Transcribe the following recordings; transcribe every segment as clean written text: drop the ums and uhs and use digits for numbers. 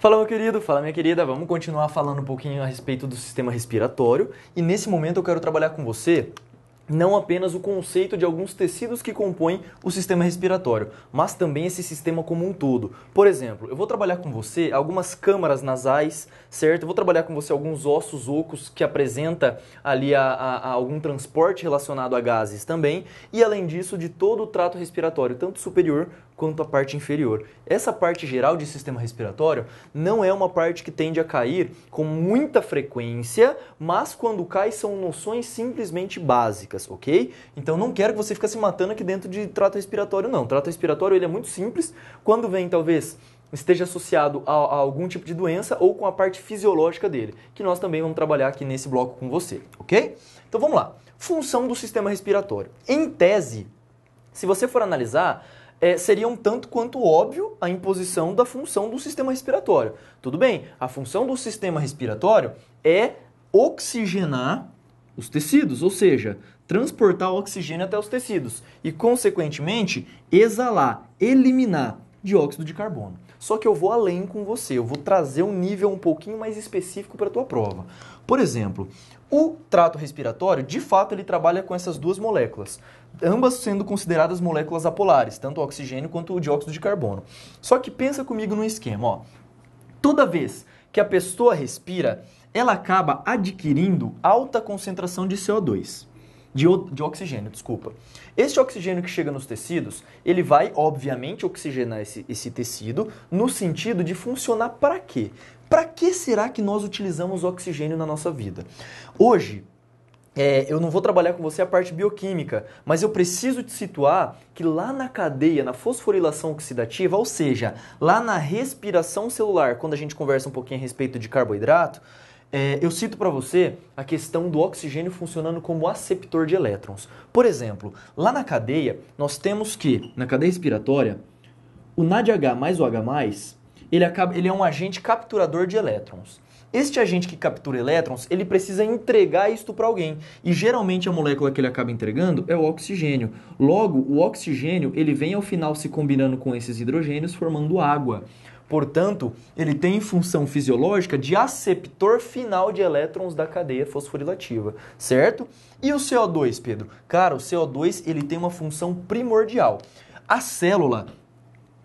Fala meu querido, fala minha querida, vamos continuar falando um pouquinho a respeito do sistema respiratório e nesse momento eu quero trabalhar com você não apenas o conceito de alguns tecidos que compõem o sistema respiratório, mas também esse sistema como um todo. Por exemplo, eu vou trabalhar com você algumas câmaras nasais, certo? Eu vou trabalhar com você alguns ossos ocos que apresenta ali a algum transporte relacionado a gases também, e além disso de todo o trato respiratório, tanto superior quanto a parte inferior. Essa parte geral de sistema respiratório não é uma parte que tende a cair com muita frequência, mas quando cai são noções simplesmente básicas, ok? Então não quero que você fique se matando aqui dentro de trato respiratório, não. O trato respiratório ele é muito simples, quando vem talvez esteja associado a algum tipo de doença ou com a parte fisiológica dele, que nós também vamos trabalhar aqui nesse bloco com você, ok? Então vamos lá. Função do sistema respiratório. Em tese, se você for analisar, seria um tanto quanto óbvio a imposição da função do sistema respiratório. Tudo bem, a função do sistema respiratório é oxigenar os tecidos, ou seja, transportar o oxigênio até os tecidos e, consequentemente, exalar, eliminar dióxido de carbono. Só que eu vou além com você, eu vou trazer um nível um pouquinho mais específico para a tua prova. Por exemplo, o trato respiratório, de fato, ele trabalha com essas duas moléculas, ambas sendo consideradas moléculas apolares, tanto o oxigênio quanto o dióxido de carbono. Só que pensa comigo no esquema, ó. Toda vez que a pessoa respira, ela acaba adquirindo alta concentração de CO2. De oxigênio, desculpa. Este oxigênio que chega nos tecidos, ele vai, obviamente, oxigenar esse tecido no sentido de funcionar para quê? Para que será que nós utilizamos oxigênio na nossa vida? Hoje, eu não vou trabalhar com você a parte bioquímica, mas eu preciso te situar que lá na cadeia, na fosforilação oxidativa, ou seja, lá na respiração celular, quando a gente conversa um pouquinho a respeito de carboidrato, eu cito para você a questão do oxigênio funcionando como aceptor de elétrons. Por exemplo, lá na cadeia, nós temos que, na cadeia respiratória, o NADH mais o H+, ele é um agente capturador de elétrons. Este agente que captura elétrons, ele precisa entregar isto para alguém. E geralmente a molécula que ele acaba entregando é o oxigênio. Logo, o oxigênio ele vem ao final se combinando com esses hidrogênios formando água. Portanto, ele tem função fisiológica de aceptor final de elétrons da cadeia fosforilativa, certo? E o CO2, Pedro? Cara, o CO2 ele tem uma função primordial. A célula,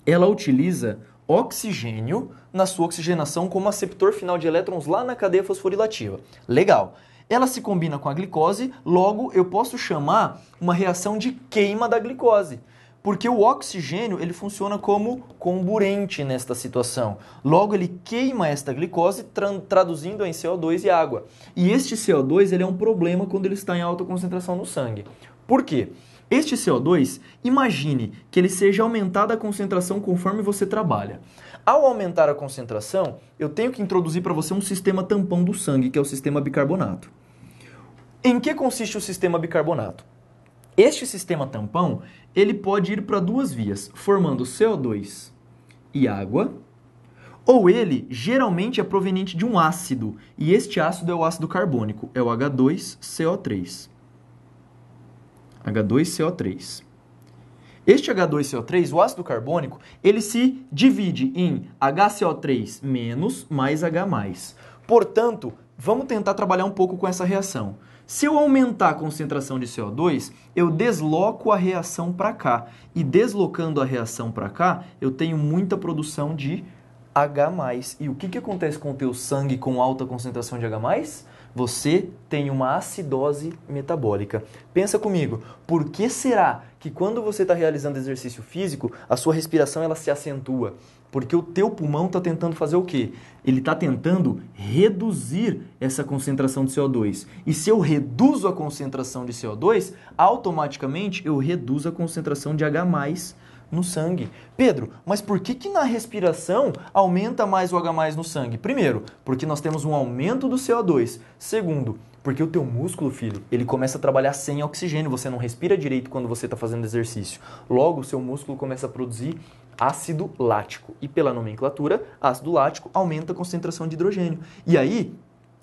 ela utiliza oxigênio na sua oxigenação como aceptor final de elétrons lá na cadeia fosforilativa. Legal. Ela se combina com a glicose, logo eu posso chamar uma reação de queima da glicose. Porque o oxigênio ele funciona como comburente nesta situação. Logo, ele queima esta glicose, traduzindo em CO2 e água. E este CO2 ele é um problema quando ele está em alta concentração no sangue. Por quê? Este CO2, imagine que ele seja aumentada a concentração conforme você trabalha. Ao aumentar a concentração, eu tenho que introduzir para você um sistema tampão do sangue, que é o sistema bicarbonato. Em que consiste o sistema bicarbonato? Este sistema tampão, ele pode ir para duas vias, formando CO2 e água, ou ele geralmente é proveniente de um ácido, e este ácido é o ácido carbônico, é o H2CO3. H2CO3. Este H2CO3, o ácido carbônico, ele se divide em HCO3- mais H+. Portanto, vamos tentar trabalhar um pouco com essa reação. Se eu aumentar a concentração de CO2, eu desloco a reação para cá. E deslocando a reação para cá, eu tenho muita produção de H+. E o que acontece com o teu sangue com alta concentração de H+? Você tem uma acidose metabólica. Pensa comigo, por que será que quando você está realizando exercício físico, a sua respiração ela se acentua? Porque o teu pulmão está tentando fazer o quê? Ele está tentando reduzir essa concentração de CO2. E se eu reduzo a concentração de CO2, automaticamente eu reduzo a concentração de H+ no sangue. Pedro, mas por que na respiração aumenta mais o H+ no sangue? Primeiro, porque nós temos um aumento do CO2. Segundo, porque o teu músculo, filho, ele começa a trabalhar sem oxigênio. Você não respira direito quando você está fazendo exercício. Logo, o seu músculo começa a produzir ácido lático. E pela nomenclatura, ácido lático aumenta a concentração de hidrogênio. E aí,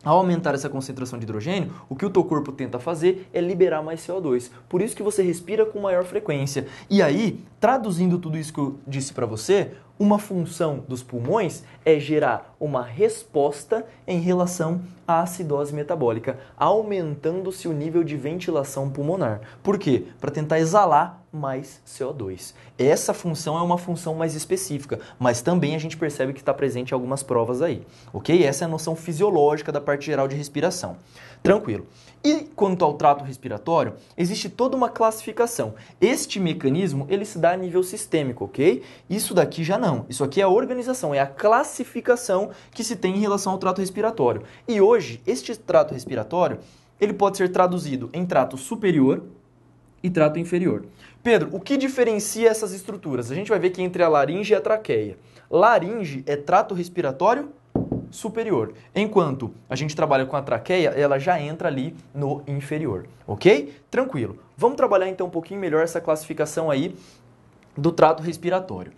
ao aumentar essa concentração de hidrogênio, o que o teu corpo tenta fazer é liberar mais CO2. Por isso que você respira com maior frequência. E aí, traduzindo tudo isso que eu disse para você, uma função dos pulmões é gerar uma resposta em relação à acidose metabólica, aumentando-se o nível de ventilação pulmonar. Por quê? Para tentar exalar mais CO2. Essa função é uma função mais específica, mas também a gente percebe que está presente em algumas provas aí, ok? Essa é a noção fisiológica da parte geral de respiração. Tranquilo. E quanto ao trato respiratório, existe toda uma classificação. Este mecanismo, ele se dá a nível sistêmico, ok? Isso daqui já não. Isso aqui é a organização, é a classificação que se tem em relação ao trato respiratório. E hoje, este trato respiratório, ele pode ser traduzido em trato superior e trato inferior. Pedro, o que diferencia essas estruturas? A gente vai ver que entre a laringe e a traqueia. Laringe é trato respiratório superior, enquanto a gente trabalha com a traqueia, ela já entra ali no inferior, ok? Tranquilo. Vamos trabalhar então um pouquinho melhor essa classificação aí do trato respiratório.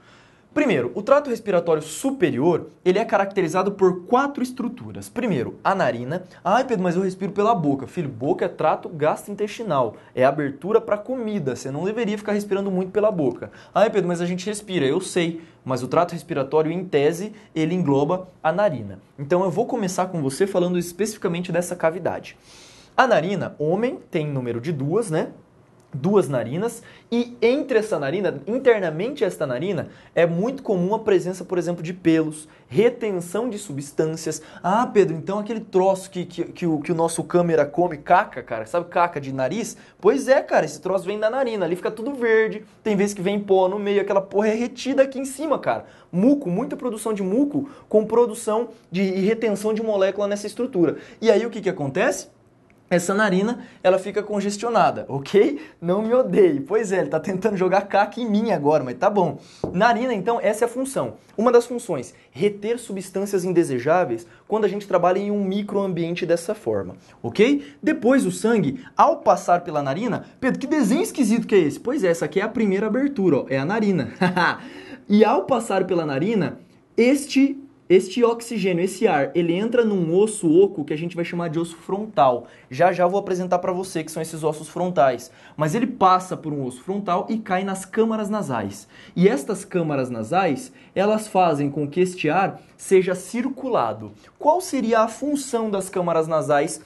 Primeiro, o trato respiratório superior, ele é caracterizado por 4 estruturas. Primeiro, a narina. Ai, Pedro, mas eu respiro pela boca. Filho, boca é trato gastrointestinal, é abertura para comida, você não deveria ficar respirando muito pela boca. Ai, Pedro, mas a gente respira, eu sei, mas o trato respiratório, em tese, ele engloba a narina. Então, eu vou começar com você falando especificamente dessa cavidade. A narina, homem, tem número de 2, né? 2 narinas, e entre essa narina, internamente esta narina, é muito comum a presença, por exemplo, de pelos, retenção de substâncias. Ah, Pedro, então aquele troço que o nosso câmera come, caca, cara, sabe caca de nariz? Pois é, cara, esse troço vem da narina, ali fica tudo verde, tem vezes que vem pó no meio, aquela porra é retida aqui em cima, cara. Muco, muita produção de muco com produção e retenção de molécula nessa estrutura. E aí o que acontece? Essa narina, ela fica congestionada, ok? Não me odeie. Pois é, ele tá tentando jogar caca em mim agora, mas tá bom. Narina, então, essa é a função. Uma das funções, reter substâncias indesejáveis quando a gente trabalha em um microambiente dessa forma, ok? Depois, o sangue, ao passar pela narina... Pedro, que desenho esquisito que é esse? Pois é, essa aqui é a primeira abertura, ó, é a narina. E ao passar pela narina, este oxigênio, esse ar, ele entra num osso oco que a gente vai chamar de osso frontal. Já já vou apresentar para você que são esses ossos frontais. Mas ele passa por um osso frontal e cai nas câmaras nasais. E estas câmaras nasais, elas fazem com que este ar seja circulado. Qual seria a função das câmaras nasais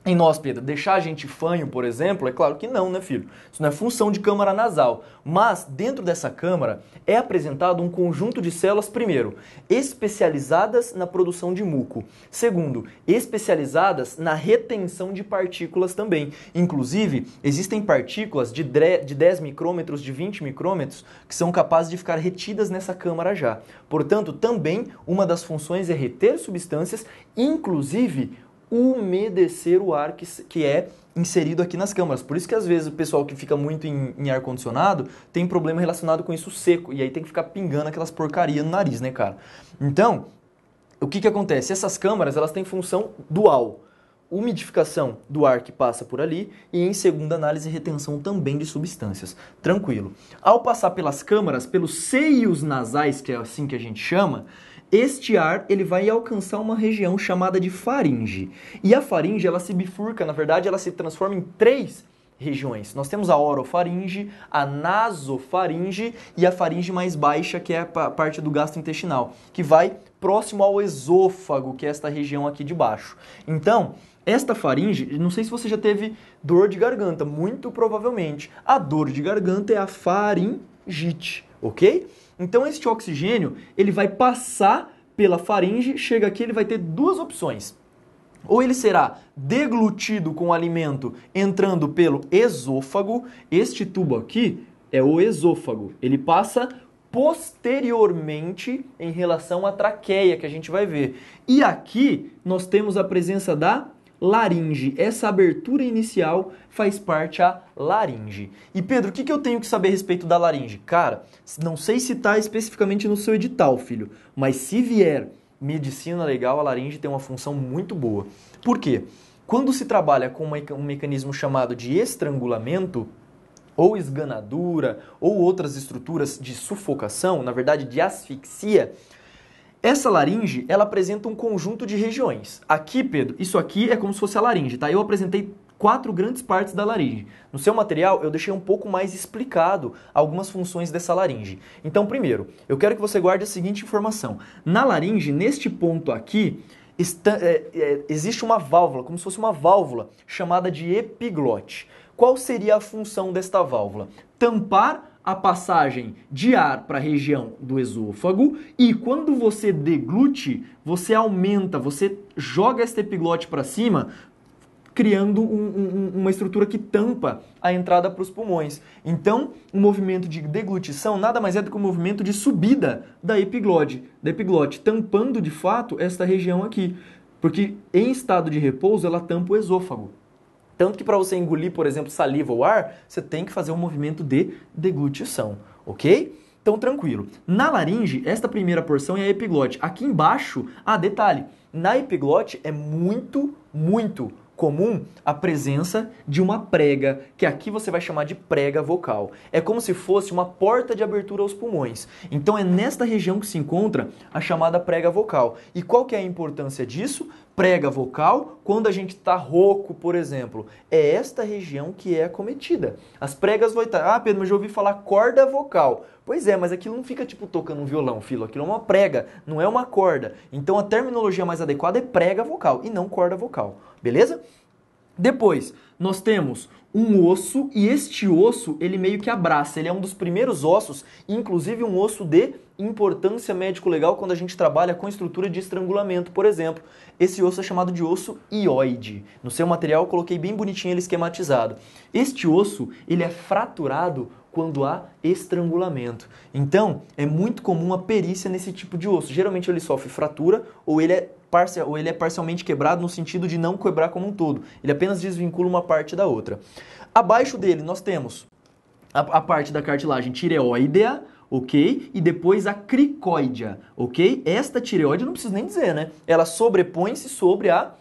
em nós, Pedro? Deixar a gente fanho, por exemplo? É claro que não, né, filho? Isso não é função de câmara nasal. Mas, dentro dessa câmara, é apresentado um conjunto de células, primeiro, especializadas na produção de muco. Segundo, especializadas na retenção de partículas também. Inclusive, existem partículas de 10 micrômetros, de 20 micrômetros, que são capazes de ficar retidas nessa câmara já. Portanto, também, uma das funções é reter substâncias, inclusive umedecer o ar que é inserido aqui nas câmaras. Por isso que às vezes o pessoal que fica muito em ar-condicionado tem problema relacionado com isso seco, e aí tem que ficar pingando aquelas porcarias no nariz, né, cara? Então, o que acontece? Essas câmaras, elas têm função dual. Umidificação do ar que passa por ali e, em segunda análise, retenção também de substâncias. Tranquilo. Ao passar pelas câmaras, pelos seios nasais, que é assim que a gente chama, este ar ele vai alcançar uma região chamada de faringe. E a faringe, ela se bifurca, na verdade, ela se transforma em 3 regiões. Nós temos a orofaringe, a nasofaringe e a faringe mais baixa, que é a parte do gastrointestinal, que vai próximo ao esôfago, que é esta região aqui de baixo. Então, esta faringe, não sei se você já teve dor de garganta, muito provavelmente. A dor de garganta é a faringite, ok? Então, este oxigênio, ele vai passar pela faringe, chega aqui, ele vai ter 2 opções. Ou ele será deglutido com o alimento entrando pelo esôfago. Este tubo aqui é o esôfago. Ele passa posteriormente em relação à traqueia, que a gente vai ver. E aqui nós temos a presença da laringe. Essa abertura inicial faz parte a laringe. E Pedro, o que eu tenho que saber a respeito da laringe? Cara, não sei se está especificamente no seu edital, filho, mas se vier medicina legal, a laringe tem uma função muito boa. Por quê? Quando se trabalha com um mecanismo chamado de estrangulamento, ou esganadura, ou outras estruturas de sufocação, na verdade de asfixia, essa laringe, ela apresenta um conjunto de regiões. Aqui, Pedro, isso aqui é como se fosse a laringe, tá? Eu apresentei 4 grandes partes da laringe. No seu material, eu deixei um pouco mais explicado algumas funções dessa laringe. Então, primeiro, eu quero que você guarde a seguinte informação. Na laringe, neste ponto aqui, existe uma válvula, como se fosse uma válvula, chamada de epiglote. Qual seria a função desta válvula? Tampar a passagem de ar para a região do esôfago e quando você deglute, você aumenta, você joga esta epiglote para cima, criando uma estrutura que tampa a entrada para os pulmões. Então, o movimento de deglutição nada mais é do que um movimento de subida da epiglote, tampando de fato esta região aqui, porque em estado de repouso ela tampa o esôfago. Tanto que para você engolir, por exemplo, saliva ou ar, você tem que fazer um movimento de deglutição, ok? Então, tranquilo. Na laringe, esta primeira porção é a epiglote. Aqui embaixo, detalhe, na epiglote é muito comum a presença de uma prega, que aqui você vai chamar de prega vocal. É como se fosse uma porta de abertura aos pulmões. Então é nesta região que se encontra a chamada prega vocal. E qual que é a importância disso? Prega vocal, quando a gente está rouco, por exemplo, é esta região que é acometida. As pregas vão estar... Pedro, mas eu já ouvi falar corda vocal. Pois é, mas aquilo não fica tipo tocando um violão, filho. Aquilo é uma prega, não é uma corda. Então a terminologia mais adequada é prega vocal e não corda vocal. Beleza? Depois, nós temos um osso e este osso, ele meio que abraça. Ele é um dos primeiros ossos, inclusive um osso de importância médico-legal quando a gente trabalha com estrutura de estrangulamento, por exemplo. Esse osso é chamado de osso hioide. No seu material eu coloquei bem bonitinho ele esquematizado. Este osso, ele é fraturado quando há estrangulamento. Então, é muito comum a perícia nesse tipo de osso. Geralmente ele sofre fratura ou ele é parcialmente quebrado no sentido de não quebrar como um todo. Ele apenas desvincula uma parte da outra. Abaixo dele nós temos a parte da cartilagem tireoidea, ok? E depois a cricóidea, ok? Esta tireoide, não preciso nem dizer, né? Ela sobrepõe-se sobre a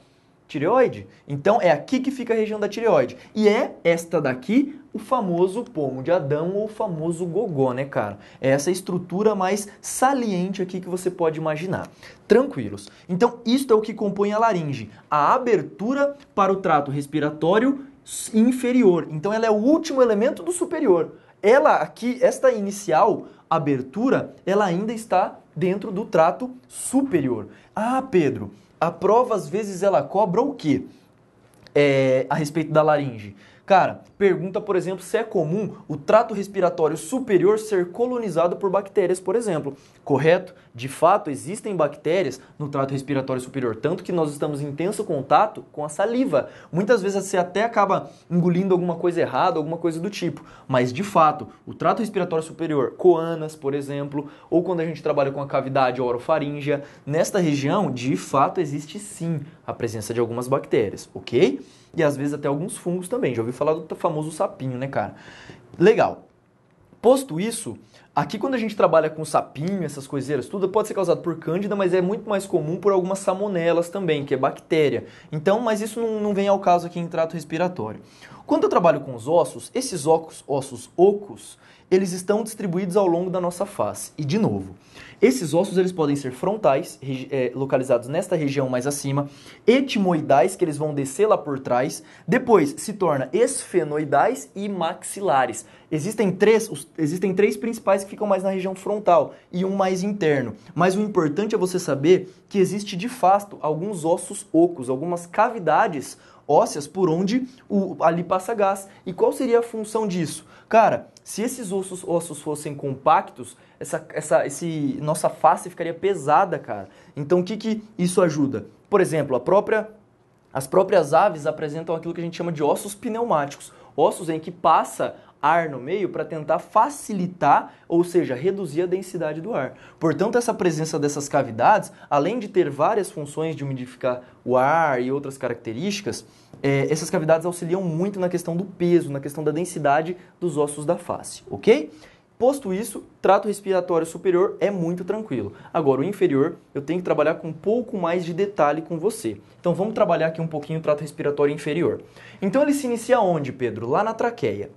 tireoide. Então, é aqui que fica a região da tireoide. E é esta daqui o famoso pomo de Adão ou o famoso gogó, né, cara? É essa estrutura mais saliente aqui que você pode imaginar. Tranquilos. Então, isto é o que compõe a laringe. A abertura para o trato respiratório inferior. Então, ela é o último elemento do superior. Ela aqui, esta inicial abertura, ela ainda está dentro do trato superior. Pedro, a prova às vezes ela cobra o quê? A respeito da laringe. Cara, pergunta, por exemplo, se é comum o trato respiratório superior ser colonizado por bactérias, por exemplo. Correto? De fato, existem bactérias no trato respiratório superior, tanto que nós estamos em intenso contato com a saliva. Muitas vezes você até acaba engolindo alguma coisa errada, alguma coisa do tipo. Mas, de fato, o trato respiratório superior, coanas, por exemplo, ou quando a gente trabalha com a cavidade orofaríngea, nesta região, de fato, existe sim a presença de algumas bactérias, ok? E às vezes até alguns fungos também. Já ouviu falar do famoso sapinho, né, cara? Legal. Posto isso, aqui quando a gente trabalha com sapinho, essas coiseiras, tudo pode ser causado por cândida, mas é muito mais comum por algumas salmonelas também, que é bactéria. Então, mas isso não vem ao caso aqui em trato respiratório. Quando eu trabalho com os ossos, esses ossos ocos, eles estão distribuídos ao longo da nossa face. E, de novo, esses ossos eles podem ser frontais, localizados nesta região mais acima, etimoidais, que eles vão descer lá por trás, depois se torna esfenoidais e maxilares. Existem três principais que ficam mais na região frontal e um mais interno. Mas o importante é você saber que existe de fato alguns ossos ocos, algumas cavidades ósseas por onde ali passa gás. E qual seria a função disso? Cara, se esses ossos fossem compactos, nossa face ficaria pesada, cara. Então, o que isso ajuda? Por exemplo, as próprias aves apresentam aquilo que a gente chama de ossos pneumáticos. Ossos em que passa ar no meio para tentar facilitar, ou seja, reduzir a densidade do ar. Portanto, essa presença dessas cavidades, além de ter várias funções de umidificar o ar e outras características, essas cavidades auxiliam muito na questão do peso, na questão da densidade dos ossos da face, ok? Posto isso, trato respiratório superior é muito tranquilo. Agora, o inferior, eu tenho que trabalhar com um pouco mais de detalhe com você. Então, vamos trabalhar aqui um pouquinho o trato respiratório inferior. Então, ele se inicia onde, Pedro? Lá na traqueia.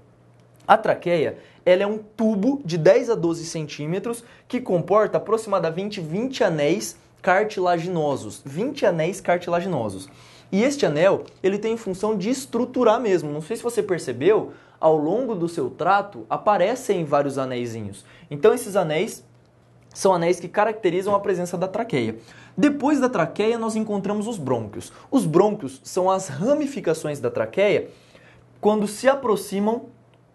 A traqueia, ela é um tubo de 10 a 12 centímetros que comporta aproximadamente 20 anéis cartilaginosos. 20 anéis cartilaginosos. E este anel, ele tem função de estruturar mesmo. Não sei se você percebeu, ao longo do seu trato aparecem vários anéisinhos. Então esses anéis são anéis que caracterizam a presença da traqueia. Depois da traqueia, nós encontramos os brônquios. Os brônquios são as ramificações da traqueia quando se aproximam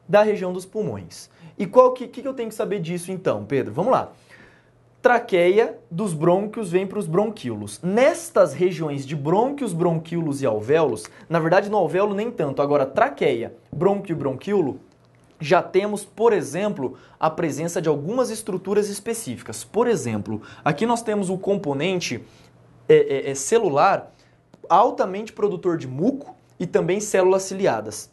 da região dos pulmões. E o que eu tenho que saber disso então, Pedro? Vamos lá. Traqueia dos brônquios vem para os bronquíolos. Nestas regiões de brônquios, bronquíolos e alvéolos, na verdade no alvéolo nem tanto, agora traqueia, brônquio e bronquíolo, já temos, por exemplo, a presença de algumas estruturas específicas. Por exemplo, aqui nós temos o componente celular altamente produtor de muco e também células ciliadas.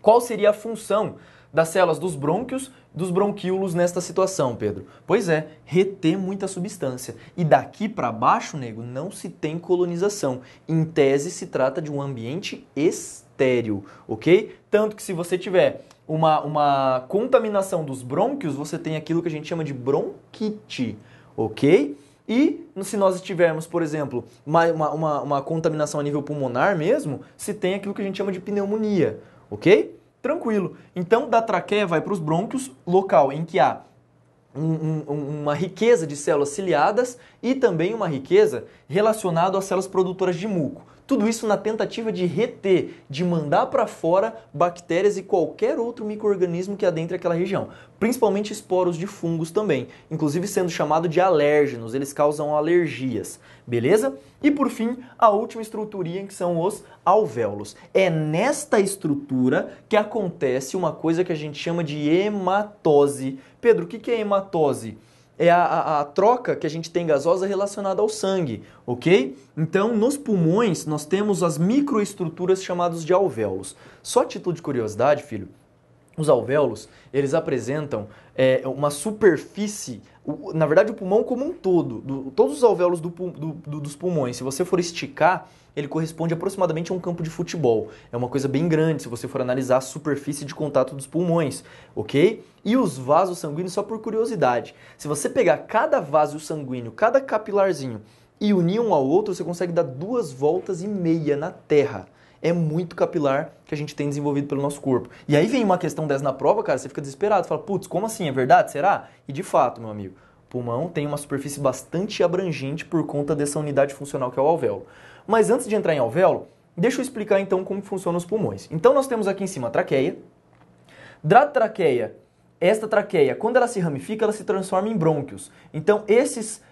Qual seria a função das células dos brônquios, dos bronquíolos nesta situação, Pedro? Pois é, reter muita substância. E daqui para baixo, nego, não se tem colonização. Em tese, se trata de um ambiente estéril, ok? Tanto que se você tiver uma contaminação dos brônquios, você tem aquilo que a gente chama de bronquite, ok? E se nós tivermos, por exemplo, uma contaminação a nível pulmonar mesmo, se tem aquilo que a gente chama de pneumonia, ok? Tranquilo. Então, da traqueia vai para os brônquios, local em que há uma riqueza de células ciliadas e também uma riqueza relacionada às células produtoras de muco. Tudo isso na tentativa de reter, de mandar para fora bactérias e qualquer outro micro-organismo que adentre aquela região. Principalmente esporos de fungos também, inclusive sendo chamado de alérgenos, eles causam alergias, beleza? E por fim, a última estruturinha que são os alvéolos. É nesta estrutura que acontece uma coisa que a gente chama de hematose. Pedro, o que é hematose? É a troca que a gente tem gasosa relacionada ao sangue, ok? Então, nos pulmões, nós temos as microestruturas chamadas de alvéolos. Só a título de curiosidade, filho, os alvéolos, eles apresentam uma superfície, na verdade o pulmão como um todo, todos os alvéolos dos pulmões, se você for esticar, ele corresponde aproximadamente a um campo de futebol. É uma coisa bem grande se você for analisar a superfície de contato dos pulmões, ok? E os vasos sanguíneos, só por curiosidade, se você pegar cada vaso sanguíneo, cada capilarzinho e unir um ao outro, você consegue dar 2,5 voltas na Terra. É muito capilar que a gente tem desenvolvido pelo nosso corpo. E aí vem uma questão dessa na prova, cara, você fica desesperado, fala, putz, como assim? É verdade? Será? E de fato, meu amigo, o pulmão tem uma superfície bastante abrangente por conta dessa unidade funcional que é o alvéolo. Mas antes de entrar em alvéolo, deixa eu explicar então como funcionam os pulmões. Então nós temos aqui em cima a traqueia. Da traqueia, esta traqueia, quando ela se ramifica, ela se transforma em brônquios. Então esses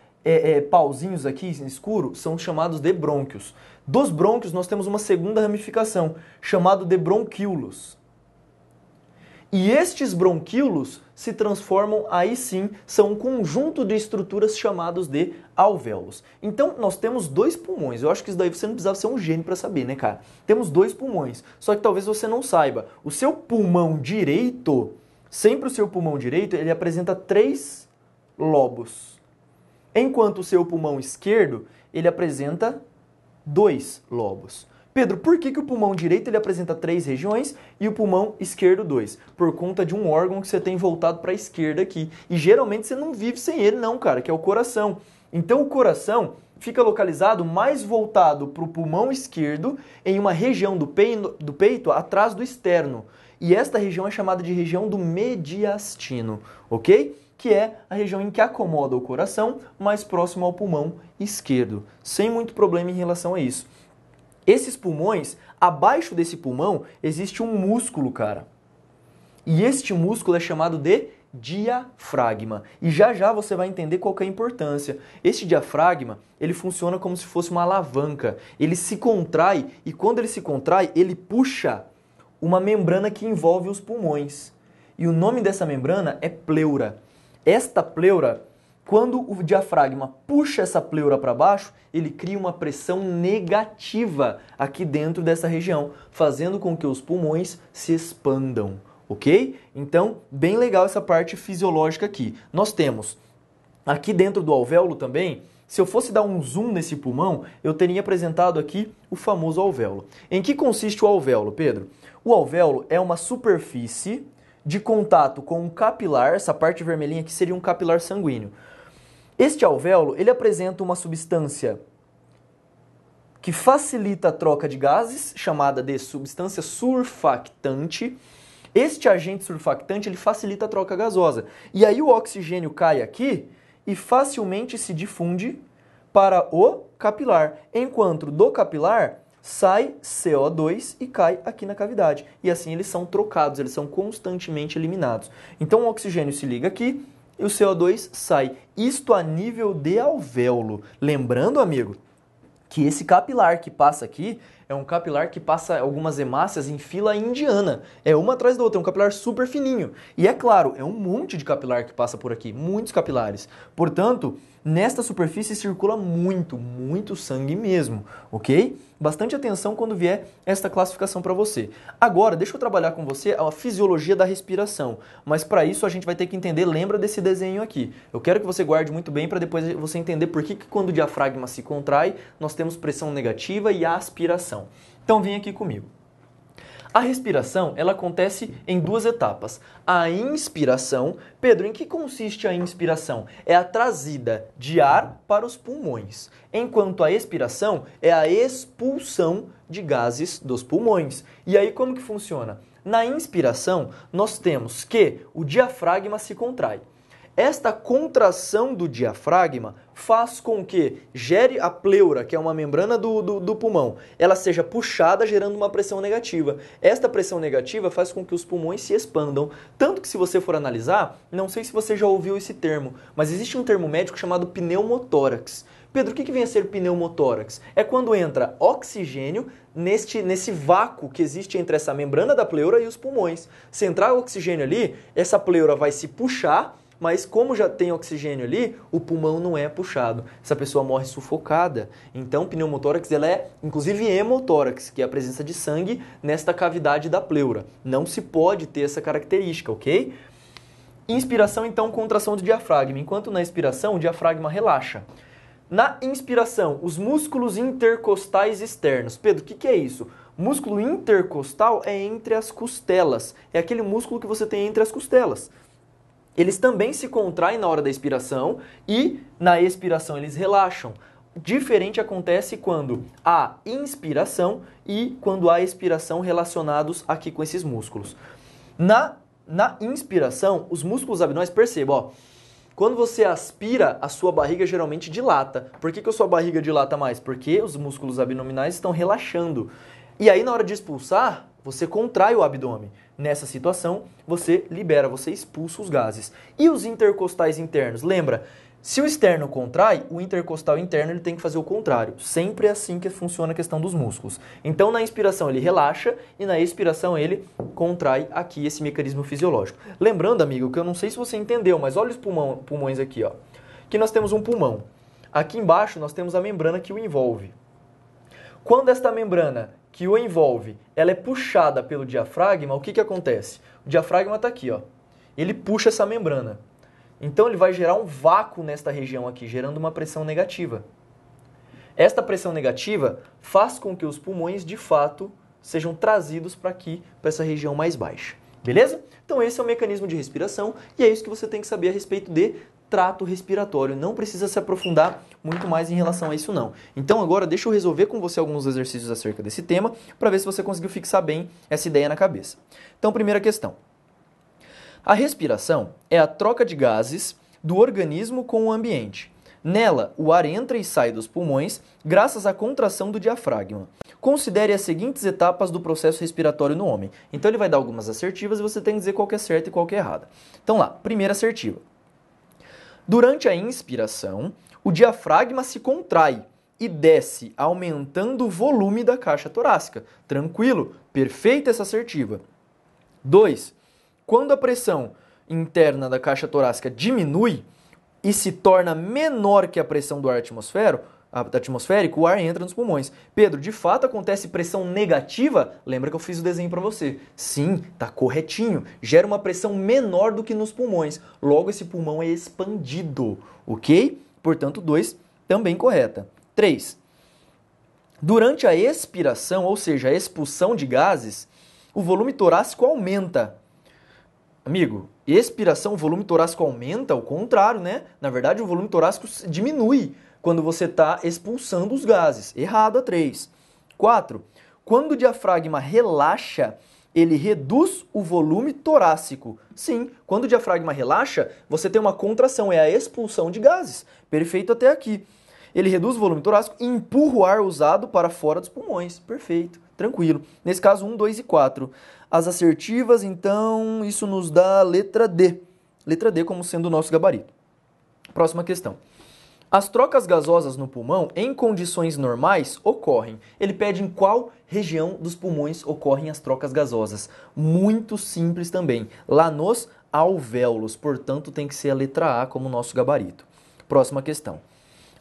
pauzinhos aqui escuro são chamados de brônquios. Dos brônquios nós temos uma segunda ramificação, chamado de bronquíolos. E estes bronquíolos se transformam, aí sim, são um conjunto de estruturas chamados de alvéolos. Então, nós temos 2 pulmões. Eu acho que isso daí você não precisava ser um gênio para saber, né, cara? Temos 2 pulmões, só que talvez você não saiba. O seu pulmão direito, sempre o seu pulmão direito, ele apresenta 3 lobos. Enquanto o seu pulmão esquerdo, ele apresenta 2 lobos. Pedro, por que o pulmão direito ele apresenta 3 regiões e o pulmão esquerdo 2? Por conta de um órgão que você tem voltado para a esquerda aqui. E geralmente você não vive sem ele não, cara, que é o coração. Então o coração fica localizado mais voltado para o pulmão esquerdo em uma região do peito atrás do externo. E esta região é chamada de região do mediastino, ok? Que é a região em que acomoda o coração mais próximo ao pulmão esquerdo. Sem muito problema em relação a isso. Esses pulmões, abaixo desse pulmão, existe um músculo, cara. E este músculo é chamado de diafragma. E já já você vai entender qual que é a importância. Este diafragma, ele funciona como se fosse uma alavanca. Ele se contrai e quando ele se contrai, ele puxa uma membrana que envolve os pulmões. E o nome dessa membrana é pleura. Esta pleura, quando o diafragma puxa essa pleura para baixo, ele cria uma pressão negativa aqui dentro dessa região, fazendo com que os pulmões se expandam, ok? Então, bem legal essa parte fisiológica aqui. Nós temos aqui dentro do alvéolo também, se eu fosse dar um zoom nesse pulmão, eu teria apresentado aqui o famoso alvéolo. Em que consiste o alvéolo, Pedro? O alvéolo é uma superfície de contato com um capilar, essa parte vermelhinha aqui seria um capilar sanguíneo. Este alvéolo, ele apresenta uma substância que facilita a troca de gases, chamada de substância surfactante. Este agente surfactante ele facilita a troca gasosa. E aí o oxigênio cai aqui e facilmente se difunde para o capilar, enquanto do capilar sai CO2 e cai aqui na cavidade. E assim eles são trocados, eles são constantemente eliminados. Então o oxigênio se liga aqui e o CO2 sai. Isto a nível de alvéolo. Lembrando, amigo, que esse capilar que passa aqui é um capilar que passa algumas hemácias em fila indiana. É uma atrás da outra, é um capilar super fininho. E é claro, é um monte de capilar que passa por aqui, muitos capilares. Portanto, nesta superfície circula muito sangue mesmo, ok? Bastante atenção quando vier esta classificação para você. Agora, deixa eu trabalhar com você a fisiologia da respiração, mas para isso a gente vai ter que entender, lembra desse desenho aqui. Eu quero que você guarde muito bem para depois você entender por que quando o diafragma se contrai, nós temos pressão negativa e aspiração. Então vem aqui comigo. A respiração, ela acontece em duas etapas. A inspiração. Pedro, em que consiste a inspiração? É a trazida de ar para os pulmões, enquanto a expiração é a expulsão de gases dos pulmões. E aí como que funciona? Na inspiração, nós temos que o diafragma se contrai. Esta contração do diafragma faz com que gere a pleura, que é uma membrana do pulmão, ela seja puxada, gerando uma pressão negativa. Esta pressão negativa faz com que os pulmões se expandam. Tanto que se você for analisar, não sei se você já ouviu esse termo, mas existe um termo médico chamado pneumotórax. Pedro, o que vem a ser pneumotórax? É quando entra oxigênio nesse vácuo que existe entre essa membrana da pleura e os pulmões. Se entrar oxigênio ali, essa pleura vai se puxar, mas como já tem oxigênio ali, o pulmão não é puxado. Essa pessoa morre sufocada. Então, pneumotórax ela é, inclusive, hemotórax, que é a presença de sangue nesta cavidade da pleura. Não se pode ter essa característica, ok? Inspiração, então, contração do diafragma. Enquanto na expiração, o diafragma relaxa. Na inspiração, os músculos intercostais externos. Pedro, o que é isso? Músculo intercostal é entre as costelas. É aquele músculo que você tem entre as costelas. Eles também se contraem na hora da expiração e na expiração eles relaxam. Diferente acontece quando há inspiração e quando há expiração relacionados aqui com esses músculos. Na inspiração, os músculos abdominais, perceba, ó, quando você aspira, a sua barriga geralmente dilata. Por que a sua barriga dilata mais? Porque os músculos abdominais estão relaxando. E aí na hora de expulsar, você contrai o abdômen. Nessa situação, você libera, você expulsa os gases. E os intercostais internos? Lembra, se o externo contrai, o intercostal interno ele tem que fazer o contrário. Sempre é assim que funciona a questão dos músculos. Então, na inspiração ele relaxa e na expiração ele contrai aqui esse mecanismo fisiológico. Lembrando, amigo, que eu não sei se você entendeu, mas olha os pulmões aqui, ó. Aqui nós temos um pulmão. Aqui embaixo nós temos a membrana que o envolve. Quando esta membrana que o envolve, ela é puxada pelo diafragma, o que acontece? O diafragma está aqui, ó. Ele puxa essa membrana. Então ele vai gerar um vácuo nesta região aqui, gerando uma pressão negativa. Esta pressão negativa faz com que os pulmões, de fato, sejam trazidos para aqui, para essa região mais baixa. Beleza? Então esse é o mecanismo de respiração e é isso que você tem que saber a respeito de trato respiratório. Não precisa se aprofundar muito mais em relação a isso não. Então agora deixa eu resolver com você alguns exercícios acerca desse tema para ver se você conseguiu fixar bem essa ideia na cabeça. Então, primeira questão. A respiração é a troca de gases do organismo com o ambiente. Nela, o ar entra e sai dos pulmões graças à contração do diafragma. Considere as seguintes etapas do processo respiratório no homem. Então ele vai dar algumas assertivas e você tem que dizer qual que é certa e qual que é errada. Então lá, primeira assertiva. Durante a inspiração, o diafragma se contrai e desce, aumentando o volume da caixa torácica. Tranquilo, perfeita essa assertiva. 2. Quando a pressão interna da caixa torácica diminui e se torna menor que a pressão do ar atmosférico, o ar entra nos pulmões. Pedro, de fato acontece pressão negativa? Lembra que eu fiz o desenho para você. Sim, tá corretinho. Gera uma pressão menor do que nos pulmões. Logo, esse pulmão é expandido, ok? Portanto, 2, também correta. 3. Durante a expiração, ou seja, a expulsão de gases, o volume torácico aumenta. Amigo, expiração, o volume torácico aumenta? Ao contrário, né? Na verdade, o volume torácico diminui. quando você está expulsando os gases. Errado a 3. 4. Quando o diafragma relaxa, ele reduz o volume torácico. Sim, quando o diafragma relaxa, você tem uma contração, é a expulsão de gases. Perfeito até aqui. Ele reduz o volume torácico e empurra o ar usado para fora dos pulmões. Perfeito, tranquilo. Nesse caso, 1, 2 e 4. As assertivas, então, isso nos dá a letra D. Letra D como sendo o nosso gabarito. Próxima questão. As trocas gasosas no pulmão, em condições normais, ocorrem. Ele pede em qual região dos pulmões ocorrem as trocas gasosas. Muito simples também. Lá nos alvéolos. Portanto, tem que ser a letra A como nosso gabarito. Próxima questão.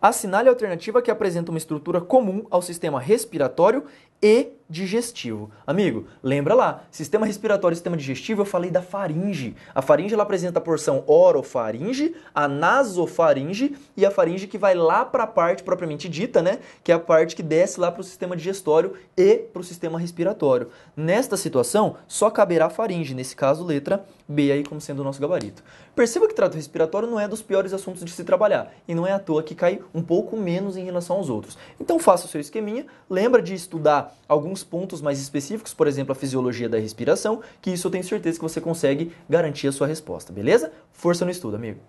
Assinale a alternativa que apresenta uma estrutura comum ao sistema respiratório e digestivo. Amigo, lembra lá, sistema respiratório e sistema digestivo, eu falei da faringe. A faringe ela apresenta a porção orofaringe, a nasofaringe e a faringe que vai lá para a parte propriamente dita, né? Que é a parte que desce lá para o sistema digestório e para o sistema respiratório. Nesta situação, só caberá a faringe, nesse caso, letra B aí como sendo o nosso gabarito. Perceba que trato respiratório não é dos piores assuntos de se trabalhar e não é à toa que cai um pouco menos em relação aos outros. Então faça o seu esqueminha, lembra de estudar alguns pontos mais específicos, por exemplo, a fisiologia da respiração, que isso eu tenho certeza que você consegue garantir a sua resposta, beleza? Força no estudo, amigo!